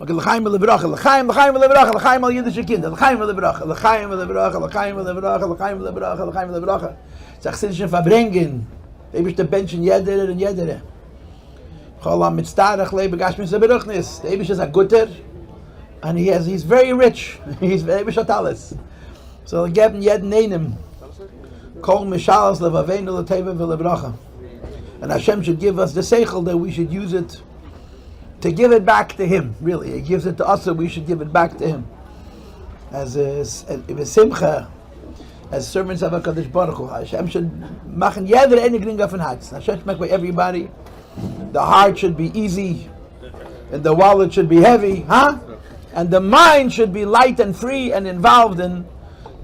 Okay, l'chaim v'lebracha, l'chaim v'lebracha, l'chaim al yiddish kinder, l'chaim v'lebracha, l'chaim v'lebracha, l'chaim v'lebracha, l'chaim v'lebracha, l'chaim v'lebracha. It's a chassidische Verbringen. They wish to bench in yedere and yedere. Cholam mitzdarach lebe gashmis beruchnis. The Eibush is a gutter, and he's very rich. He's very shatalis. So geben jeden einem. Kol mishalas levaveinu l'teva v'lebracha. And Hashem should give us the seichel that we should use it to give it back to Him. Really, He gives it to us, so we should give it back to Him. As simcha, as servants of HaKadosh Baruch Hu, Hashem should machen jeder eine gringa von Herz. Hashem should make by everybody. The heart should be easy, and the wallet should be heavy, huh? And the mind should be light and free and involved in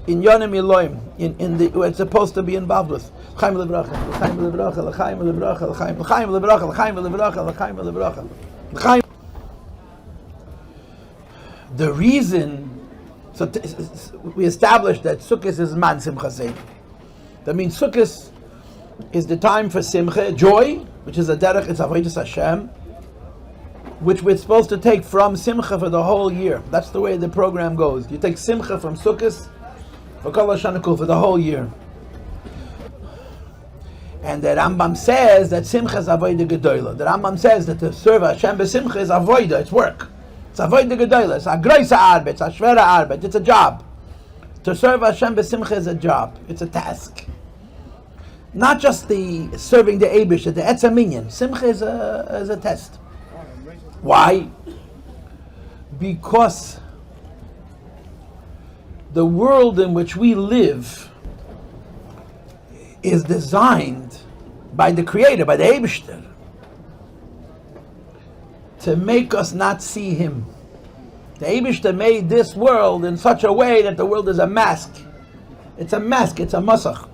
Yonim Elohim, in the what it's supposed to be involved with. L'chaim v'lebracha, l'chaim v'lebracha, l'chaim v'lebracha, l'chaim v'lebracha, l'chaim v'lebracha, l'chaim v'lebracha, l'chaim. The reason, we established that Sukkot is man simcha sein. That means Sukkot is the time for simcha, joy, which is a derech, it's avodas Hashem, which we're supposed to take from simcha for the whole year. That's the way the program goes. You take simcha from Sukkot for Kol HaShana Kul for the whole year. And the Rambam says that simcha is avodah gedola. The Rambam says that to serve Hashem b'simcha is avodah, it's work. It's avodah gedola, it's a groisa arbeit, it's a shvera arbeit, it's a job. To serve Hashem b'simcha is a job, it's a task. Not just the serving the Eibush, the etzem minyan. Simcha is a test. Why? Because the world in which we live is designed by the Creator, by the Eibishter, to make us not see Him. The Eibishter made this world in such a way that the world is a mask. It's a mask, it's a masach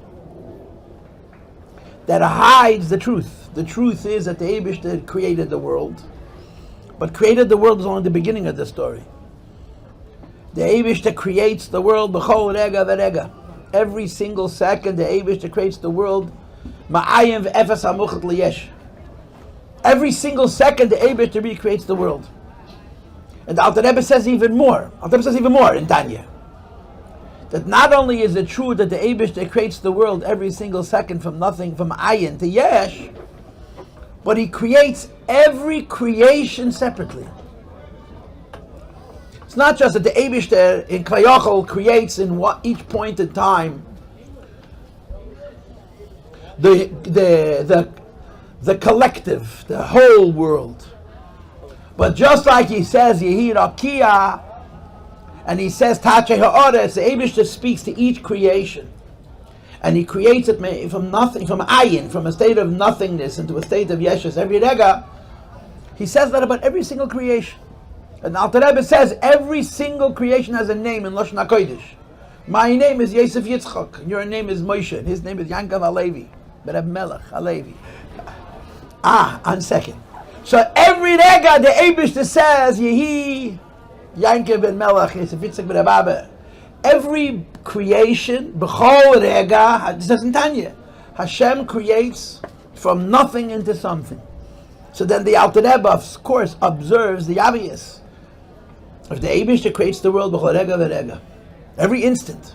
that hides the truth. The truth is that the Eibishter created the world, but created the world is only the beginning of the story. The Eibishter creates the world b'chol rega v'rega. Every single second, the Eibishter creates the world. Ma'ayim v'efes hamuchat liyesh. Every single second, the Eibishter recreates the world. And the Alter Rebbe says even more. Alter Rebbe says even more in Tanya. That not only is it true that the Eibishter creates the world every single second from nothing, from ayin to yesh, but He creates every creation separately. It's not just that the Eibishter in Kayachol creates in each point in time the collective, the whole world. But just like He says Yehi Rakia, and He says Tachei Ha'aretz, the Eibishter speaks to each creation, and He creates it from nothing, from ayin, from a state of nothingness into a state of yeshus every rega. He says that about every single creation. And Alter Rebbe says every single creation has a name in Lashon HaKodesh. My name is Yosef Yitzchak, and your name is Moshe, and his name is Yankov Halevi, Bereb Melech Halevi. 1 second. So every rega the Eibishter says Yehi Yankov ben Melech, Yosef Yitzchak Bereb Abba. Every creation, b'chol rega, this doesn't Tanya. Hashem creates from nothing into something. So then the Alter Rebbe, of course, observes the obvious. If the Eibishter creates the world b'chol rega v'rega, every instant,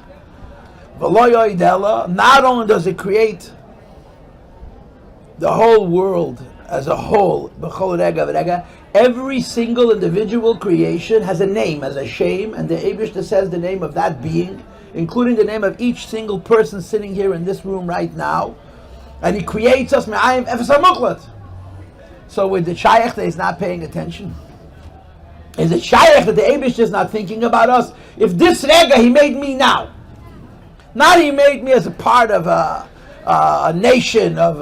not only does it create the whole world as a whole, b'chol rega v'rega, every single individual creation has a name, has a shem, and the Eibishter says the name of that being, including the name of each single person sitting here in this room right now, and He creates us me'ayim efes hamuklat. So with the Shaykh that He's not paying attention? Is it Shaykh that the Eibishter is not thinking about us? If this rega He made me now, not He made me as a part of a nation of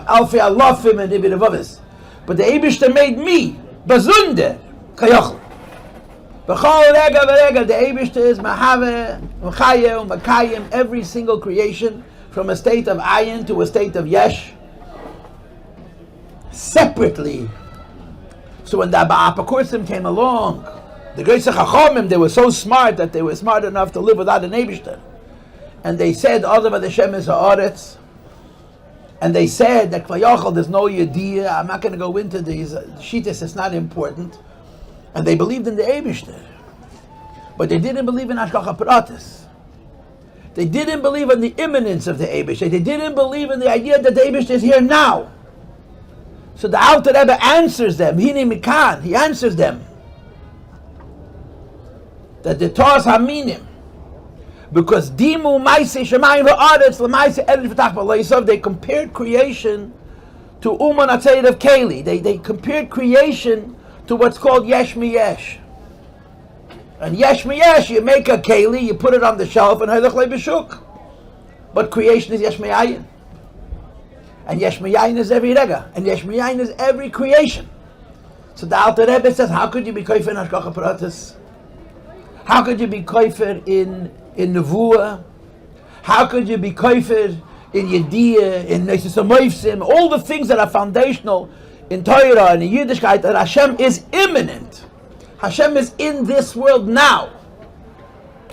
Alfei Alofim and Ibid Avavis, but the Eibishter made me bazunde kayachol. B'chol rega v'rega, the Eibishter is mahave, machayeh, u'makayim, every single creation from a state of ayin to a state of yesh, separately. So when the Ba'apakursim came along, the Geisach HaChomim, they were so smart that they were smart enough to live without an Eibishter. And they said, Ozav Hashem is ha'aretz. And they said that Klayachol, there's no Yediyah. I'm not going to go into these Shittas, it's not important. And they believed in the Eibishter. But they didn't believe in Hashgacha Pratis. They didn't believe in the imminence of the Eibishter. They didn't believe in the idea that the Eibishter is here now. So the Alter Rebbe answers them. Hini Mikan. He answers them. That the Toras Haminim, because Dimu Maise Shemayim V'Aretz L'Maise Eretz V'Tach B'Lo, they compared creation to Uman Atzeit of Keli. They compared creation to what's called Yesh Miyesh. And Yesh Miyesh, you make a Keli, you put it on the shelf, and Haylech Le B'Shuk. But creation is Yesh Miyayin. And Yesh Miyayin is every Rega. And Yesh Miyayin is every creation. So the Alter Rebbe says, how could you be koifer in Hashgacha Pratis? How could you be koifer in Nevuah? How could you be koifer in Yediyah, in Nesis HaMoifsim? All the things that are foundational in Torah and in Yiddishkeit, that Hashem is imminent. Hashem is in this world now.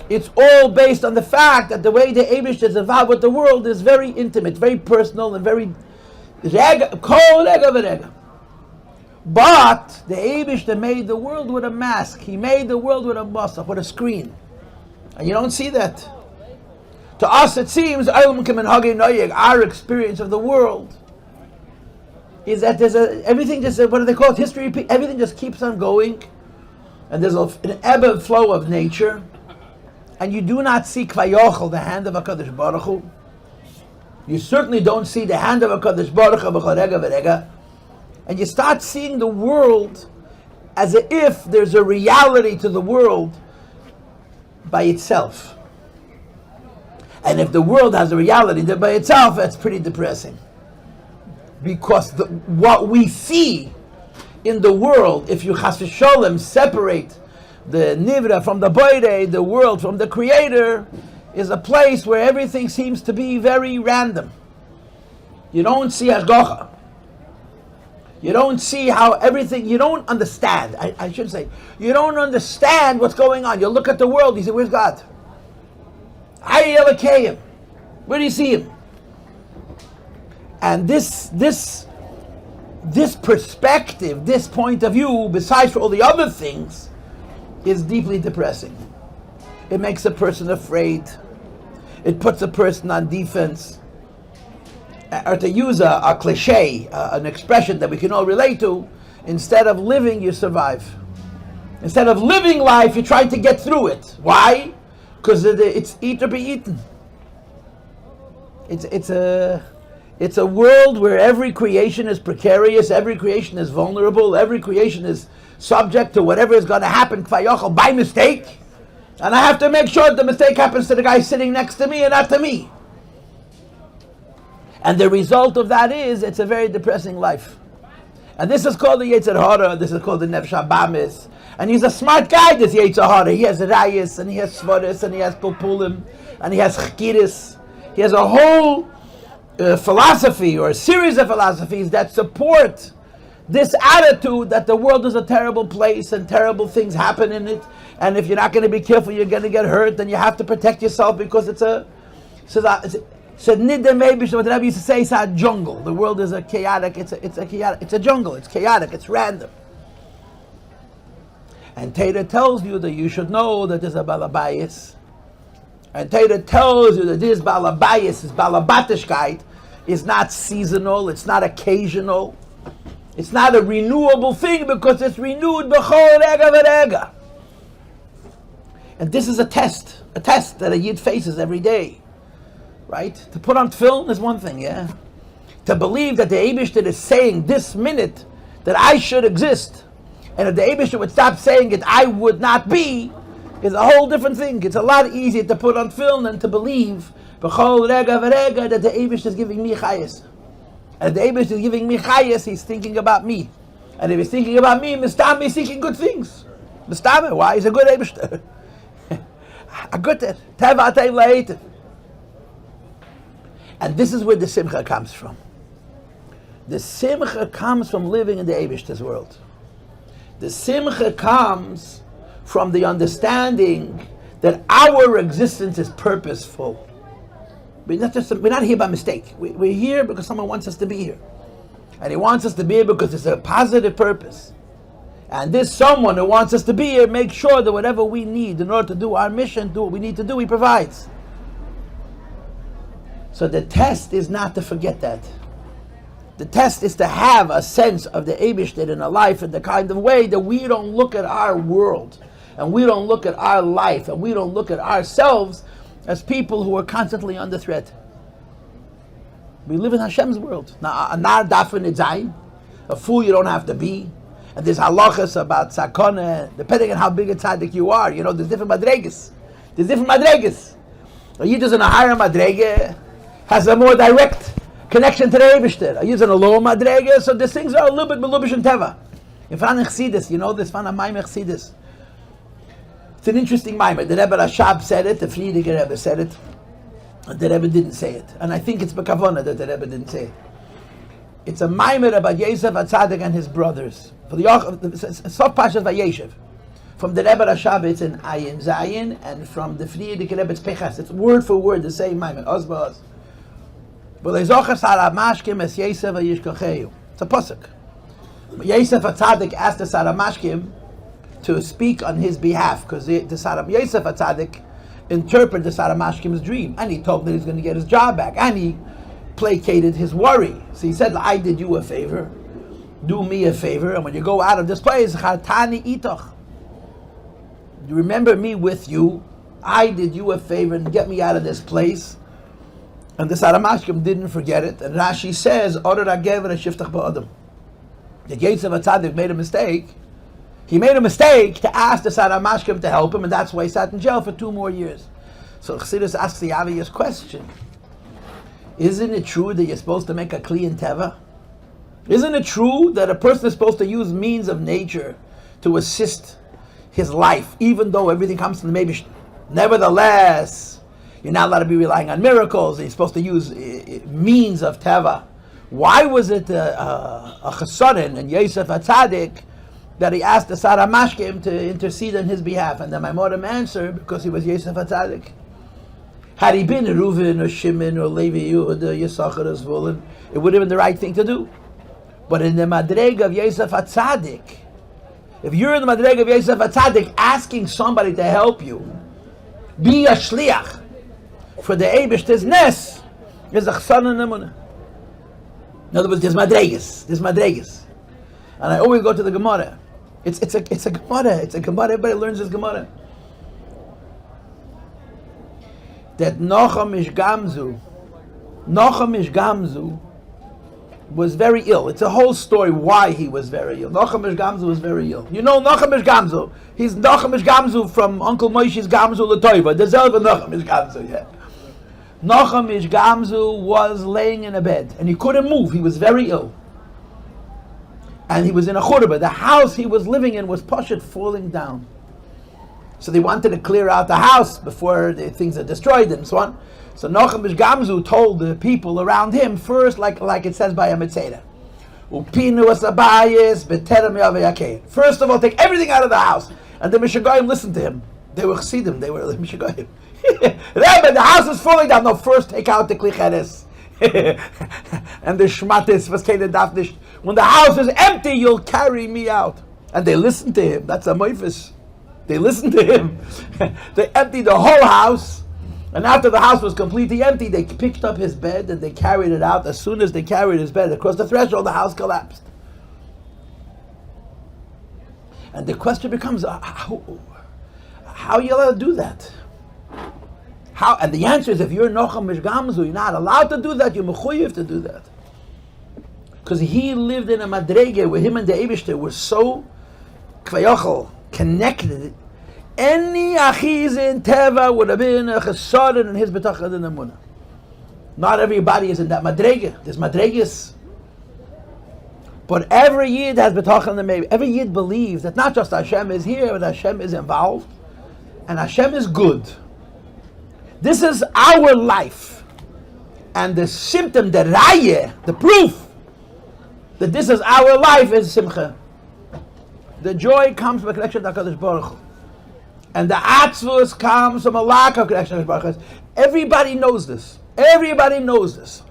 It's all based on the fact that the way the Eibush is involved with the world is very intimate, very personal, and very kol rega v'rega. But the Eibush that made the world with a mask. He made the world with a masach, with a screen. And you don't see that. To us it seems, our experience of the world is that there's everything just, what do they call it, history, everything just keeps on going. And there's an ebb and flow of nature. And you do not see Kvayochel, the hand of HaKadosh Baruch Hu. You certainly don't see the hand of HaKadosh Baruch Hu v'chorega v'rega. And you start seeing the world as if there's a reality to the world by itself. And if the world has a reality that by itself, that's pretty depressing. Because what we see in the world, if you chas v'sholem separate the nivra from the boire, the world from the creator, is a place where everything seems to be very random. You don't see hashgacha. You don't see how everything, you don't understand. I should say, you don't understand what's going on. You look at the world, you say, where's God? Achei Temimim. Where do you see him? And this perspective, this point of view, besides for all the other things, is deeply depressing. It makes a person afraid. It puts a person on defense. Or to use a cliche, an expression that we can all relate to, instead of living, you survive. Instead of living life, you try to get through it. Why? Because it's eat or be eaten. It's a world where every creation is precarious, every creation is vulnerable, every creation is subject to whatever is going to happen by mistake. And I have to make sure the mistake happens to the guy sitting next to me and not to me. And the result of that is, it's a very depressing life. And this is called the Yetzer Hara, this is called the Nefesh HaBamis. And he's a smart guy, this Yetzer Hara. He has Rayas, and he has Svaris, and he has Pulpulim, and he has Chkiris. He has a whole philosophy, or a series of philosophies that support this attitude that the world is a terrible place, and terrible things happen in it. And if you're not going to be careful, you're going to get hurt, and you have to protect yourself because it's a nidda maybe what the Rebbe used to say, it's a jungle. The world is a chaotic, it's a jungle, it's chaotic, it's random. And Torah tells you that you should know that there's a balabayis. And Torah tells you that this balabayis, this balabatishkeit, is not seasonal, it's not occasional, it's not a renewable thing because it's renewed b'chol rega v'rega. And this is a test that a yid faces every day. Right? To put on film is one thing, yeah? To believe that the Eibishter is saying this minute that I should exist, and if the Eibishter would stop saying it, I would not be, is a whole different thing. It's a lot easier to put on film than to believe b'chol rega v'rega that the Eibishter is giving me chayes. And if the Eibishter is giving me chayes, he's thinking about me. And if he's thinking about me, Mistame is seeking good things. Mistame, why? He's a good Eibishter. A good teva atei l'heitiv. And this is where the simcha comes from. The simcha comes from living in the Eibishter's world. The simcha comes from the understanding that our existence is purposeful. We're not here by mistake. We're here because someone wants us to be here. And he wants us to be here because it's a positive purpose. And this someone who wants us to be here makes sure that whatever we need in order to do our mission, do what we need to do, he provides. So the test is not to forget that. The test is to have a sense of the Eibishter in our life in the kind of way that we don't look at our world, and we don't look at our life, and we don't look at ourselves as people who are constantly under threat. We live in Hashem's world. Now, a fool you don't have to be. And there's halachas about sakana, depending on how big a tzaddik you are. You know, there's different madregas. A yid is in a higher madrega, has a more direct connection to the Eibishter. A yid is in a lower madrega, so these things are a little bit melubish and teva. In Fan Chassidus, you know this Fan Maimach Chassidus. It's an interesting maimer. The Rebbe Rashab said it, the Frierdiker Rebbe said it, and the Rebbe didn't say it. And I think it's Bekavona that the Rebbe didn't say it. It's a maimer about Yosef HaTzadik and his brothers. For the Sof Pashas Vayeshev. From the Rebbe Rashab it's in Ayin Zayin, and from the Frierdiker Rebbe it's Pechas. It's word for word the same maimer. Oz ba'oz. It's a pasuk. Yosef HaTzadik asked the Saramashkim to speak on his behalf, because the Yosef HaTzadik interpreted the Saramashkim's dream, and he told him that he's going to get his job back, and he placated his worry. So he said, I did you a favor, do me a favor, and when you go out of this place, Chartani itoch, you remember me with you, I did you a favor and get me out of this place. And the Saramashkim didn't forget it, and Rashi says, that Yosef HaTzadik made a mistake. He made a mistake to ask the Saramashkim to help him, and that's why he sat in jail for 2 more years. So Chassidus asks the obvious question. Isn't it true that you're supposed to make a kli in teva? Isn't it true that a person is supposed to use means of nature to assist his life, even though everything comes from the Meibish? Nevertheless, you're not allowed to be relying on miracles. You're supposed to use means of teva. Why was it a chassarin and Yosef HaTzadik that he asked the Saramashkim to intercede on his behalf? And the Maimorim answered, because he was Yosef HaTzadik. Had he been Reuven or Shimon or Levi Yehuda, Yisachar or Zvulun, it would have been the right thing to do. But in the madrega of Yosef HaTzadik, if you're in the madrega of Yosef HaTzadik asking somebody to help you, be a shliach for the Eibishter's nes, is a chsan and emuna. In other words, there's madregas. And I always go to the Gemara. It's a Gemara. Everybody learns this Gemara. That Nocham Ish Gamzu was very ill. It's a whole story why he was very ill. Nocham Ish Gamzu was very ill. You know Nocham Ish Gamzu. He's Nocham Ish Gamzu from Uncle Moshe's Gamzu L'Toiva. There's Elva Nocham Ish Gamzu, yeah. Nocham Ish Gamzu was laying in a bed and he couldn't move. He was very ill. And he was in a churbah. The house he was living in was pashut falling down. So they wanted to clear out the house before the things are destroyed and so on. So Nocham Ish Gamzu told the people around him first, like it says by a Mitzvah, first of all, take everything out of the house. And the Mishagoyim listened to him. They were chassidim, they were Mishagoyim. Rebbe, the house is falling down. No, first take out the klicheres. And the shmatis was kind of dafnish. When the house is empty, you'll carry me out. And they listened to him. That's a moifis. They listened to him. They emptied the whole house. And after the house was completely empty, they picked up his bed and they carried it out. As soon as they carried his bed across the threshold, the house collapsed. And the question becomes, how are you allowed to do that? How? And the answer is, if you're Nocham Ish Gamzu, you're not allowed to do that. You're mechuyev to do that, because he lived in a madrege where him and the Eibishter were so kvayachol connected. Any achiz in teva would have been a chesaron in his betachad and emuna. Not everybody is in that madrege. There's madreges, but every yid has betachad and emuna. Every yid believes that not just Hashem is here, but Hashem is involved, and Hashem is good. This is our life. And the symptom, the raya, the proof that this is our life is simcha. The joy comes from a connection to HaKadosh Baruch Hu. And the atzvus comes from a lack of connection to HaKadosh Baruch Hu. Everybody knows this. Everybody knows this.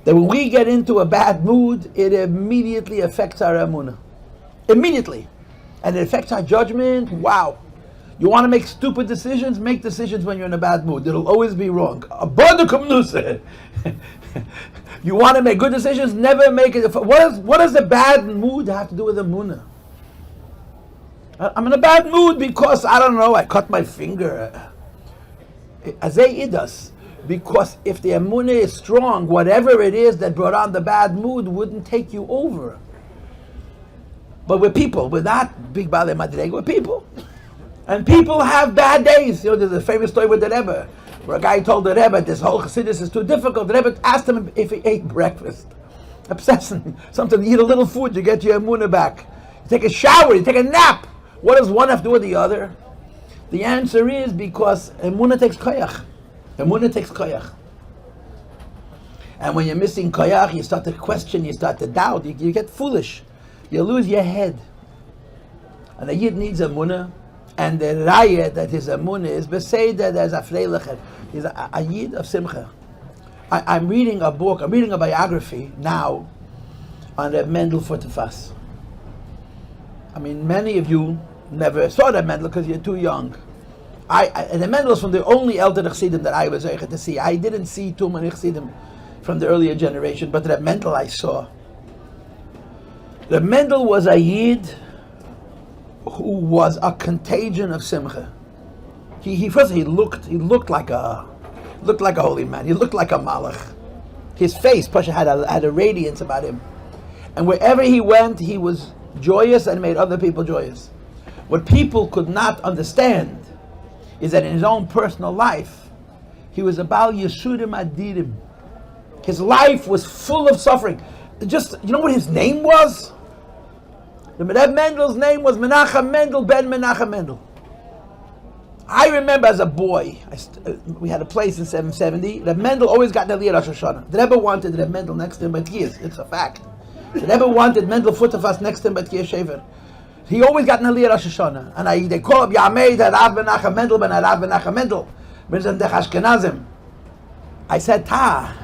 That when we get into a bad mood, it immediately affects our emuna. immediately. And it affects our judgment. Wow. You want to make stupid decisions? Make decisions when you're in a bad mood. It'll always be wrong. You want to make good decisions? Never make it. What does a bad mood have to do with emuna? I'm in a bad mood because, I don't know, I cut my finger. Azay idas. Because if the emuna is strong, whatever it is that brought on the bad mood wouldn't take you over. But we're people. We're not big Balei Madrega. We're people. And people have bad days. You know, there's a famous story with the rebbe, where a guy told the rebbe, this whole Chassidus is too difficult. The rebbe asked him if he ate breakfast. Obsessing. Something, you eat a little food, you get your emuna back. You take a shower, you take a nap. What does one have to do with the other? The answer is because emuna takes koyach. Emuna takes koyach. And when you're missing koyach, you start to question, you start to doubt, you get foolish. You lose your head. And a yid needs emuna. And the raya that his emuna is beseder, there's a freilichet. He's a yid of simcha. I'm reading a book, I'm reading a biography now on Reb Mendel Futefas. I mean, many of you never saw Reb Mendel because you're too young. And Reb Mendel is from the only elder Chassidim that I was able to see. I didn't see too many Chassidim from the earlier generation, but Reb Mendel I saw. Reb Mendel was a yid who was a contagion of simcha. He looked like a holy man. He looked like a malach. His face, Pasha, had a radiance about him. And wherever he went, he was joyous and made other people joyous. What people could not understand is that in his own personal life, he was a Bal Yeshurim Adirim. His life was full of suffering. Just, you know what his name was? The Reb Mendel's name was Menachem Mendel ben Menachem Mendel. I remember as a boy, we had a place in 770. Reb Mendel always got Neliyah Rosh Hashanah. The Rebbe wanted Reb Mendel next to him, but it's a fact. The Rebbe wanted Mendel Futefas next to him, but Shever. He always got Neliyah Rosh Hashanah. And they call him Yamei, the Rav Menachem Mendel ben Rav Menachem Mendel. Ashkenazim. I said, I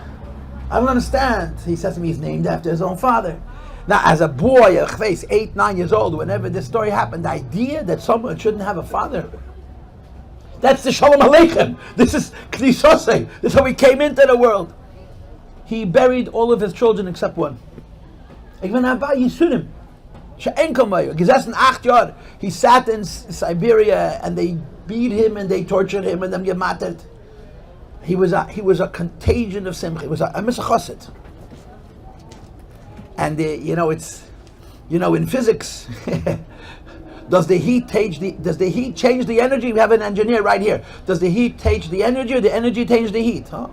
don't understand. He says to me, he's named after his own father. Now, as a boy, a face 8, 9 years old, whenever this story happened, the idea that someone shouldn't have a father, that's the Shalom Aleichem. This is Knisosei. This is how he came into the world. He buried all of his children except one. He sat in Siberia and they beat him and they tortured him and then gemattert. He was a contagion of simcha. He was a misachosid. And in physics, does the heat change the energy? We have an engineer right here. Does the heat change the energy, or the energy change the heat? Huh?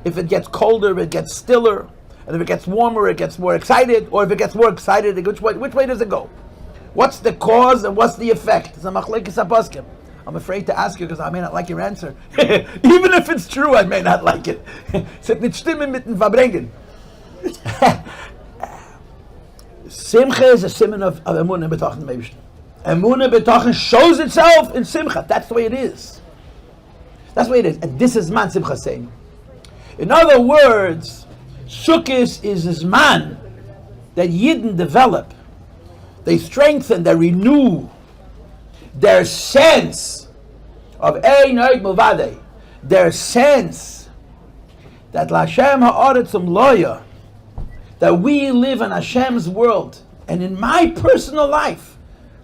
If it gets colder, it gets stiller, and if it gets warmer, it gets more excited, or if it gets more excited, which way does it go? What's the cause and what's the effect? It's a machlekes apaskim. I'm afraid to ask you because I may not like your answer. Even if it's true, I may not like it. Simcha is a simon of emuna b'tochen meibishter. Emuna b'tochen shows itself in simcha. That's the way it is. That's the way it is. And this is man simcha saying. In other words, Sukkot is this man that Yidden develop. They strengthen, they renew their sense of Ein Oid Milvadei. Their sense that L'Hashem ha'aretzum loya, that we live in Hashem's world, and in my personal life,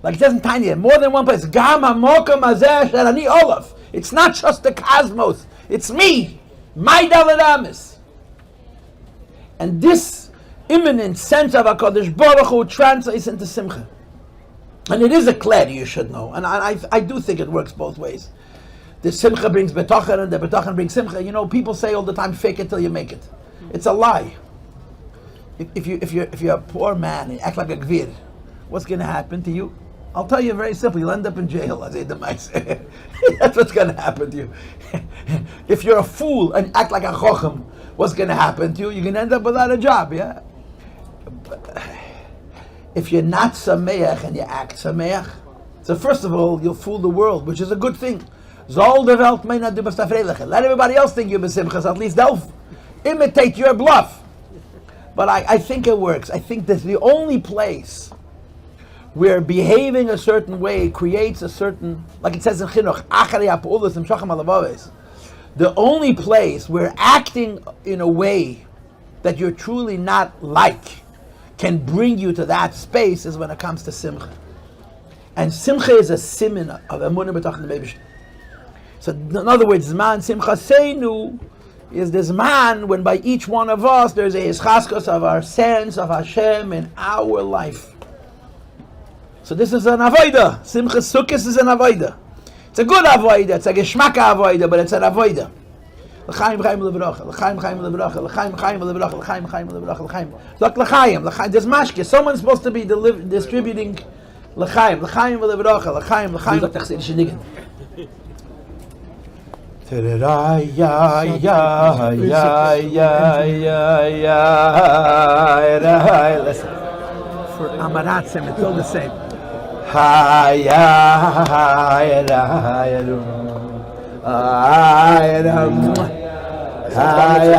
like it says in Tanya, more than one place, Gam HaMokom Hazeh Asher Ani Olaf. It's not just the cosmos, it's me, my Daled Amis. And this imminent sense of HaKadosh Baruch Hu translates into Simcha. And it is a kled, you should know, and I do think it works both ways. The Simcha brings Betochen, and the Betochen brings Simcha. You know, people say all the time, fake it till you make it. It's a lie. If you're a poor man and you act like a gvir, what's going to happen to you? I'll tell you very simply, you'll end up in jail. That's what's going to happen to you. If you're a fool and act like a chochem, what's going to happen to you? You're going to end up without a job, yeah? If you're not sameach and you act sameach, so first of all, you'll fool the world, which is a good thing. Zol de Welt may not do b'stafreilichen. Let everybody else think you're b'simchas, at least they'll imitate your bluff. But I think it works. I think that's the only place where behaving a certain way creates a certain, like it says in Chinuch, Achei Temimim. The only place where acting in a way that you're truly not like can bring you to that space is when it comes to simcha. And simcha is a simin of emuna b'tachon b'eibush. So in other words, Zman Simcha Seinu is this man when by each one of us there's a hischaskos of our sense of Hashem in our life. So this is an avoida. Simcha Sukkos is an avoida. It's a good avoida. It's a geschmacka avoida, but it's an avoida. L'chaim chaim l'bracha, l'chaim chaim l'bracha, l'chaim chaim l'bracha, l'chaim chaim l'bracha, l'chaim. Look, l'chaim. There's mashke. Someone's supposed to be distributing l'chaim, l'chaim l'bracha, l'chaim, l'chaim. Look, that's the Listen. For Amaratzim, it's all the same.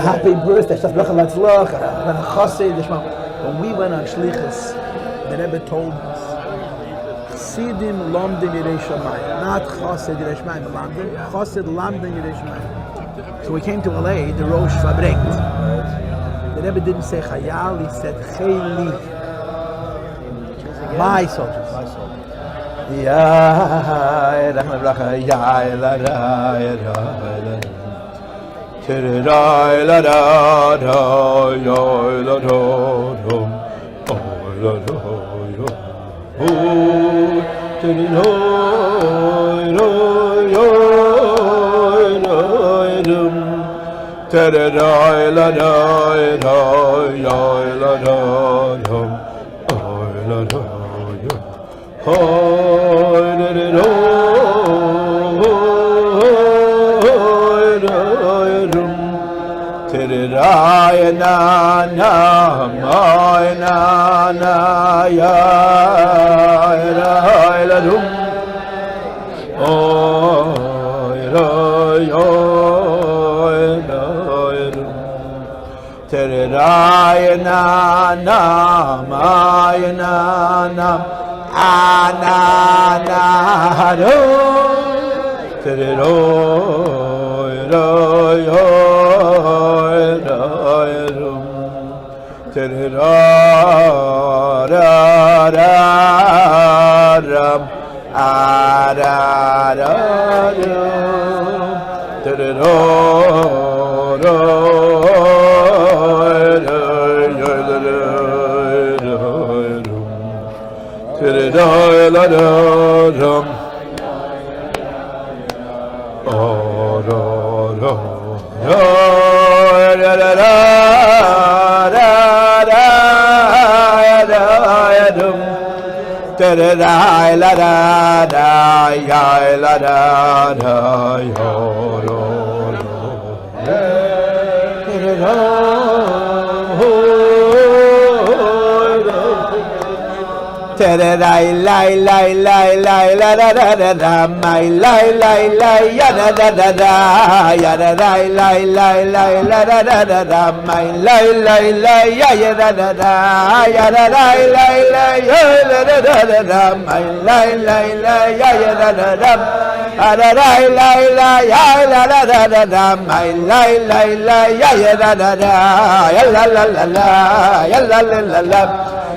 Happy birthday. When we went on Shlichus, the Rebbe told us, Chassidim lomdim yirei shamayim, not Chassid yirei shamayim, but Chassid lomdim yirei shamayim. So we came to LA, the Rosh Fabrengt. The Rebbe didn't say Chayal, he said Chayli. My soldiers.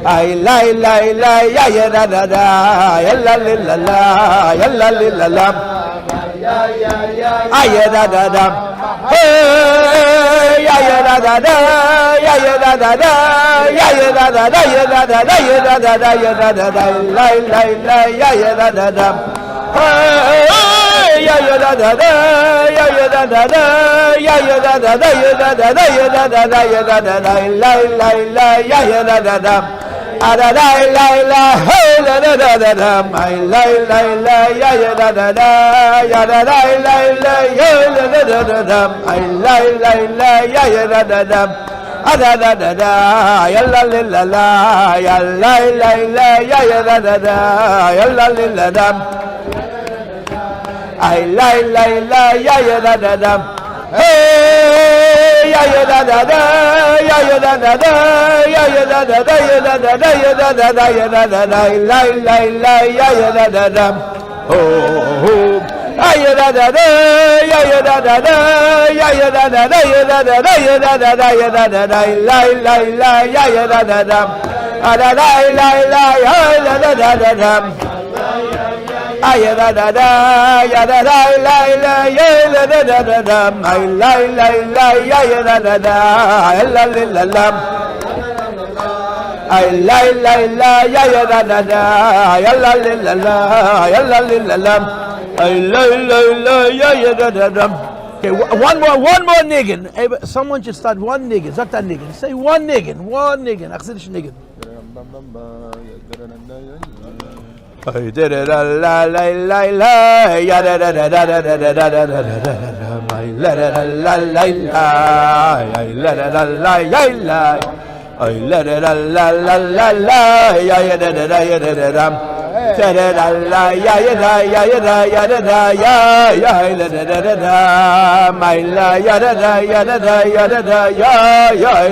Ay la la la ya ya da da da ya la la la ya la la la ay ya da da da hey ya ya da da da ya ya da da da ya ya da da da ya da da da ya da da da ya da da da la la la ya ya da da da hey ya ya da da da ya ya da da da ya ya da da da ya da da da ya da da da ya da da da la la la ya ya da da da da da la la hey da da da da da my la la la ya ya da da da ya da da la la ya da da da da da my la la la ya ya da da da da da da da ya la la la ya la la la ya ya da da da ya la la la ay la la la ya ya da da da hey ya ya da da da, ya ya da da da, ya ya da da da, ya da da da, ya da da da, ya da da da, la la la, ya ya da da da. Oh, ya da da da, ya ya da da da, ya ya da da da, ya da da da, ya da da da, ya da da da, la la la, ya ya da da da. Da da la la, ya da da da da. Ya da da da, ya da da la la, ya da da da da. La la la, ya ya da da da, la la la. La la la, ya ya da da da, ya la la la, ya la la la. La la la, ya ya da da da. Okay, one more niggin. Someone should start one niggin. Not that niggin. Say one niggin. Achsidish niggin. I did it la la la la ya da da da da da da da da da da da. La la la la la, la la la ya la. I la la la la la la, ya da da da ya da da da. Da da da la ya da ya da ya da da ya la da da da da. My la ya da da ya da da ya da da ya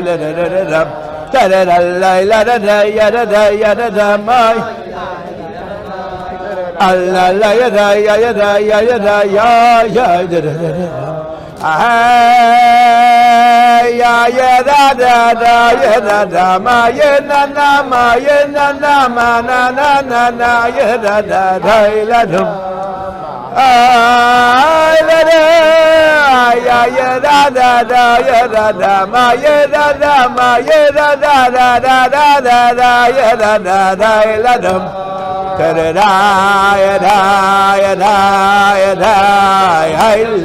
la da da da da. Da da da la la da da ya da da ya da da my. Allah la ya da ya da ya da ya da da da da. Ya da da da ya da da ma ya na na ma ya na na ma na na na na ya da da da la dum. La da ya da da da ya da da ma ya da da ma ya da da da da da da ya da da da la dum. Da da da ya da ya da ya da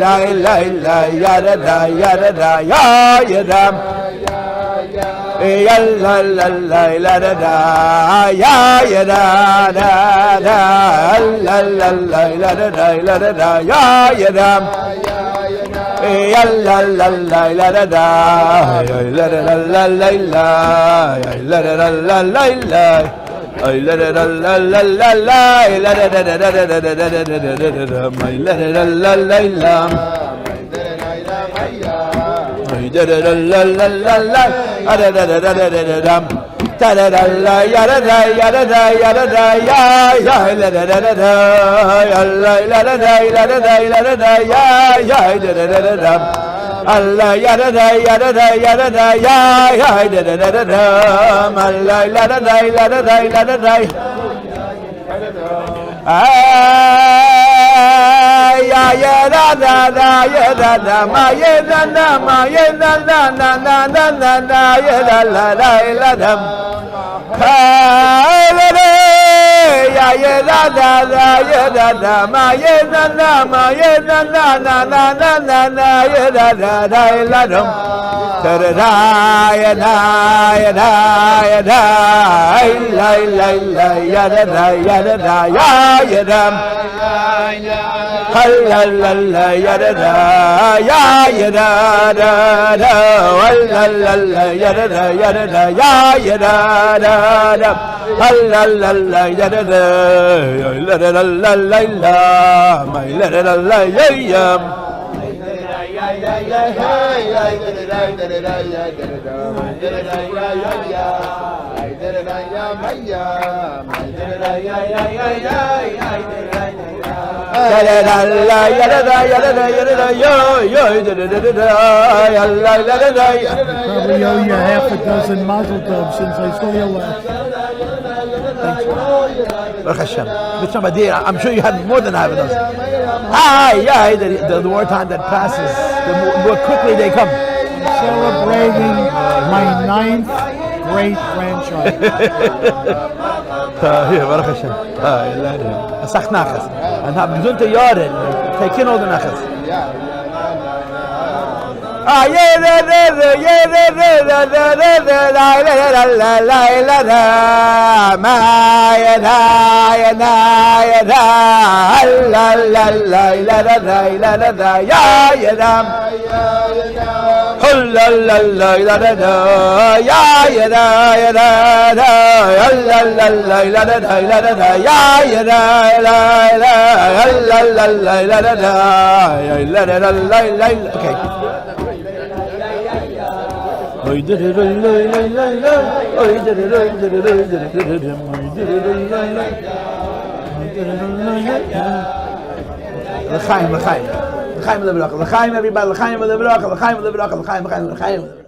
la la la ya da da ya da da ya da ya la la la la da da ya da da da la la la la da da la da da ya da ya la la la la da da la la la la la la la la. I la la la la la la la la da da da da da da da da da da. My la la la la la la. I da da la la la la la. Da da da da da da da. Da da da la ya da da ya da da ya da da ya la da da da da. Ya la la da da la da da la da da ya da da da da. Allah ya da da ya da da ya da da ya da da da da da. Allah la da da la da da la da da. Ya da da ya da da ma ya da da ma ya da da na na na na na ya da la la da. Ya da da ya da da ma ya da da ma ya da da na na na na na ya da da da la dum. Da da da ya da la la la ya da da ya da da ya da. La la la ya da da ya da da da. La la la ya da da ya da da ya da da da. La la la ya da da la la la la la my la la la ya. Probably owe you half a dozen mazel tovs since I saw you last. Baruch Hashem. I'm sure you had more than half of those. The more time that passes, the more quickly they come. Celebrating my 9th great grandchild. Baruch Hashem. Asach nachas. And have gesunte Jahre. Taking all the nachas. Okay. L'chaim, l'chaim. L'chaim, l'chaim, everybody. L'chaim, l'chaim, l'chaim, l'chaim, l'chaim, l'chaim.